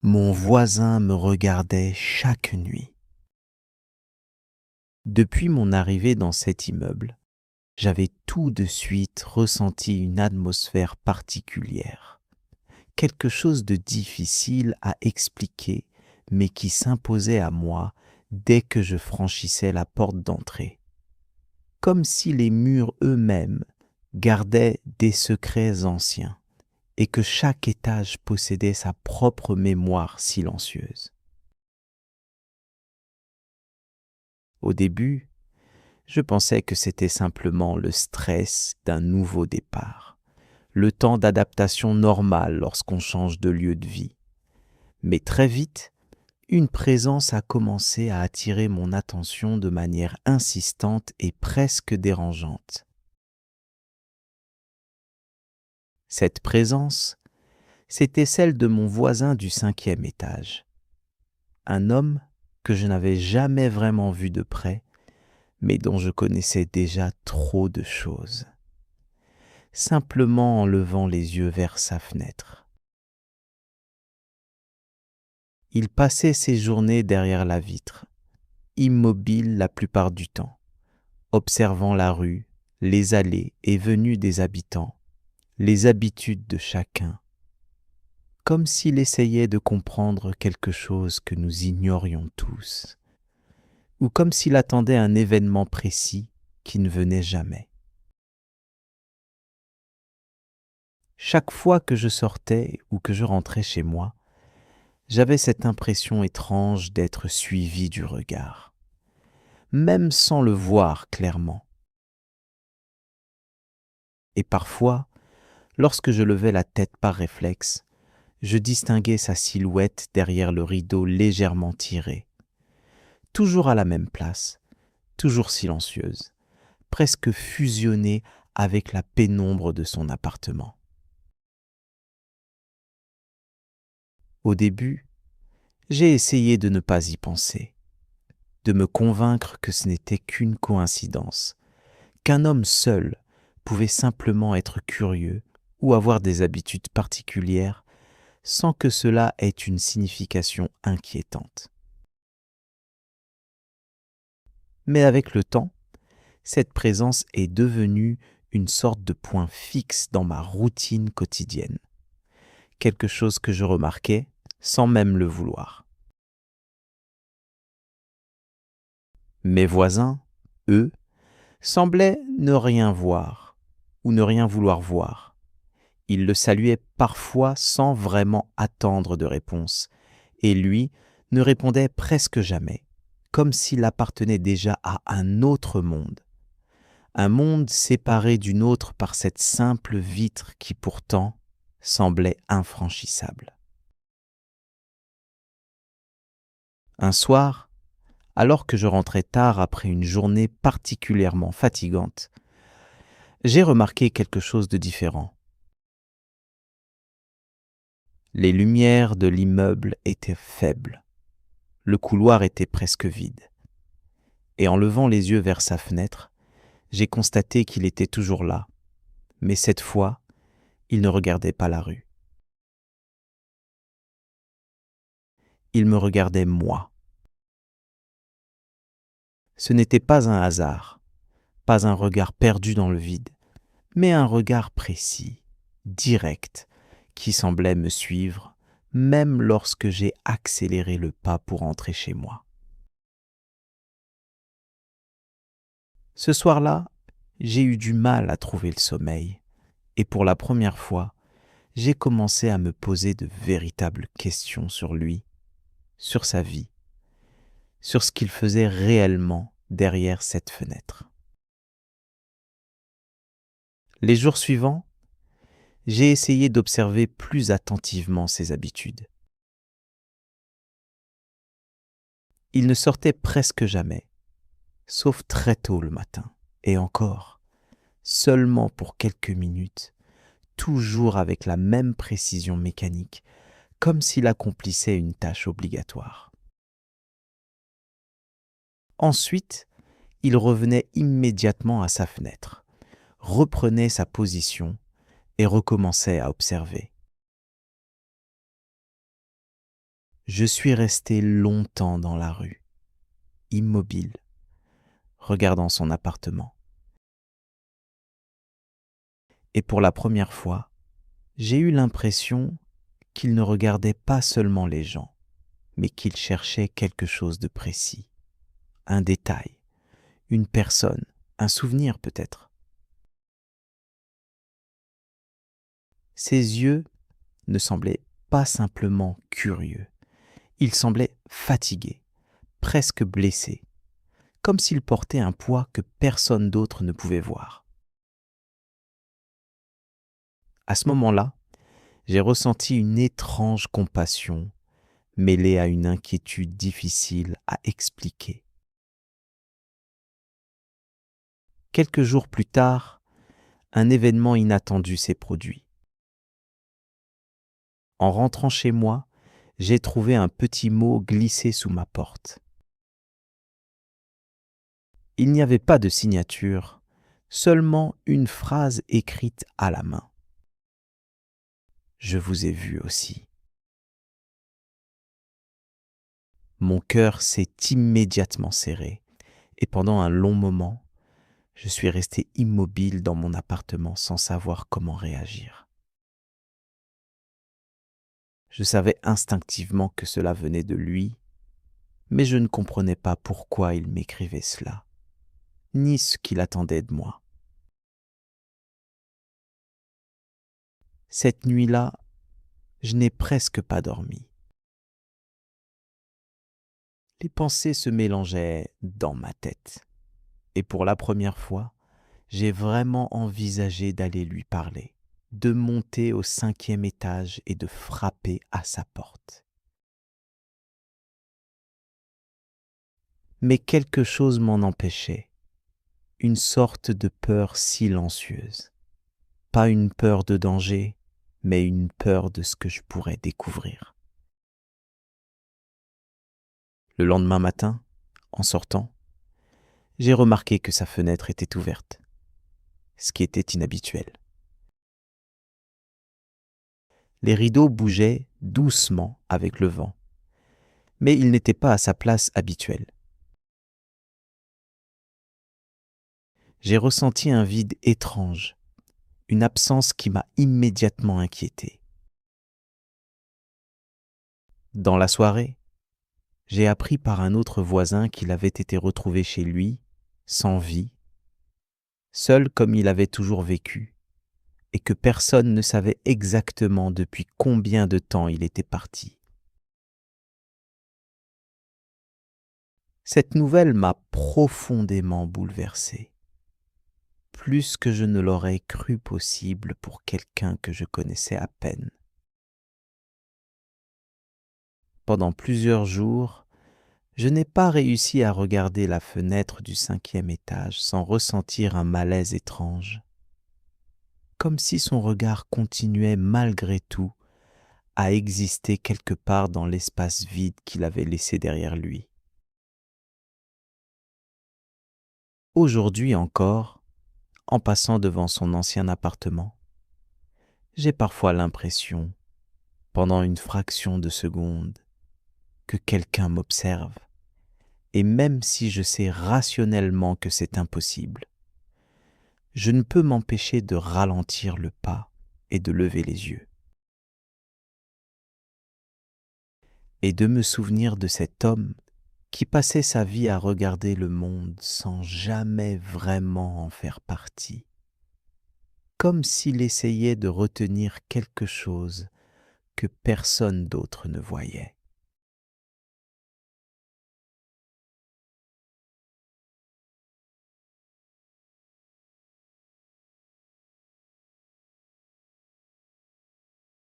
Mon voisin me regardait chaque nuit. Depuis mon arrivée dans cet immeuble, j'avais tout de suite ressenti une atmosphère particulière, quelque chose de difficile à expliquer, mais qui s'imposait à moi dès que je franchissais la porte d'entrée, comme si les murs eux-mêmes gardaient des secrets anciens et que chaque étage possédait sa propre mémoire silencieuse. Au début, je pensais que c'était simplement le stress d'un nouveau départ, le temps d'adaptation normal lorsqu'on change de lieu de vie. Mais très vite, une présence a commencé à attirer mon attention de manière insistante et presque dérangeante. Cette présence, c'était celle de mon voisin du 5e étage, un homme que je n'avais jamais vraiment vu de près, mais dont je connaissais déjà trop de choses, simplement en levant les yeux vers sa fenêtre. Il passait ses journées derrière la vitre, immobile la plupart du temps, observant la rue, les allées et venues des habitants, les habitudes de chacun, comme s'il essayait de comprendre quelque chose que nous ignorions tous, ou comme s'il attendait un événement précis qui ne venait jamais. Chaque fois que je sortais ou que je rentrais chez moi, j'avais cette impression étrange d'être suivi du regard, même sans le voir clairement. Et parfois, lorsque je levais la tête par réflexe, je distinguais sa silhouette derrière le rideau légèrement tiré, toujours à la même place, toujours silencieuse, presque fusionnée avec la pénombre de son appartement. Au début, j'ai essayé de ne pas y penser, de me convaincre que ce n'était qu'une coïncidence, qu'un homme seul pouvait simplement être curieux ou avoir des habitudes particulières sans que cela ait une signification inquiétante. Mais avec le temps, cette présence est devenue une sorte de point fixe dans ma routine quotidienne, quelque chose que je remarquais sans même le vouloir. Mes voisins, eux, semblaient ne rien voir ou ne rien vouloir voir. Ils le saluaient parfois sans vraiment attendre de réponse, et lui ne répondait presque jamais, comme s'il appartenait déjà à un autre monde. Un monde séparé d'une autre par cette simple vitre qui pourtant semblait infranchissable. Un soir, alors que je rentrais tard après une journée particulièrement fatigante, j'ai remarqué quelque chose de différent. Les lumières de l'immeuble étaient faibles, le couloir était presque vide, et en levant les yeux vers sa fenêtre, j'ai constaté qu'il était toujours là, mais cette fois, il ne regardait pas la rue. Il me regardait moi. Ce n'était pas un hasard, pas un regard perdu dans le vide, mais un regard précis, direct, qui semblait me suivre, même lorsque j'ai accéléré le pas pour entrer chez moi. Ce soir-là, j'ai eu du mal à trouver le sommeil, et pour la première fois, j'ai commencé à me poser de véritables questions sur lui, sur sa vie, sur ce qu'il faisait réellement derrière cette fenêtre. Les jours suivants, j'ai essayé d'observer plus attentivement ses habitudes. Il ne sortait presque jamais, sauf très tôt le matin, et encore, seulement pour quelques minutes, toujours avec la même précision mécanique, comme s'il accomplissait une tâche obligatoire. Ensuite, il revenait immédiatement à sa fenêtre, reprenait sa position et recommençait à observer. Je suis resté longtemps dans la rue, immobile, regardant son appartement. Et pour la première fois, j'ai eu l'impression qu'il ne regardait pas seulement les gens, mais qu'il cherchait quelque chose de précis, un détail, une personne, un souvenir peut-être. Ses yeux ne semblaient pas simplement curieux, ils semblaient fatigués, presque blessés, comme s'il portait un poids que personne d'autre ne pouvait voir. À ce moment-là, j'ai ressenti une étrange compassion mêlée à une inquiétude difficile à expliquer. Quelques jours plus tard, un événement inattendu s'est produit. En rentrant chez moi, j'ai trouvé un petit mot glissé sous ma porte. Il n'y avait pas de signature, seulement une phrase écrite à la main. Je vous ai vu aussi. Mon cœur s'est immédiatement serré et pendant un long moment, je suis resté immobile dans mon appartement sans savoir comment réagir. Je savais instinctivement que cela venait de lui, mais je ne comprenais pas pourquoi il m'écrivait cela, ni ce qu'il attendait de moi. Cette nuit-là, je n'ai presque pas dormi. Les pensées se mélangeaient dans ma tête, et pour la première fois, j'ai vraiment envisagé d'aller lui parler, de monter au 5e étage et de frapper à sa porte. Mais quelque chose m'en empêchait, une sorte de peur silencieuse. Pas une peur de danger, mais une peur de ce que je pourrais découvrir. Le lendemain matin, en sortant, j'ai remarqué que sa fenêtre était ouverte, ce qui était inhabituel. Les rideaux bougeaient doucement avec le vent, mais il n'était pas à sa place habituelle. J'ai ressenti un vide étrange, une absence qui m'a immédiatement inquiété. Dans la soirée, j'ai appris par un autre voisin qu'il avait été retrouvé chez lui, sans vie, seul comme il avait toujours vécu, et que personne ne savait exactement depuis combien de temps il était parti. Cette nouvelle m'a profondément bouleversé, plus que je ne l'aurais cru possible pour quelqu'un que je connaissais à peine. Pendant plusieurs jours, je n'ai pas réussi à regarder la fenêtre du 5e étage sans ressentir un malaise étrange, comme si son regard continuait malgré tout à exister quelque part dans l'espace vide qu'il avait laissé derrière lui. Aujourd'hui encore, en passant devant son ancien appartement, j'ai parfois l'impression, pendant une fraction de seconde, que quelqu'un m'observe, et même si je sais rationnellement que c'est impossible, je ne peux m'empêcher de ralentir le pas et de lever les yeux. Et de me souvenir de cet homme qui passait sa vie à regarder le monde sans jamais vraiment en faire partie, comme s'il essayait de retenir quelque chose que personne d'autre ne voyait.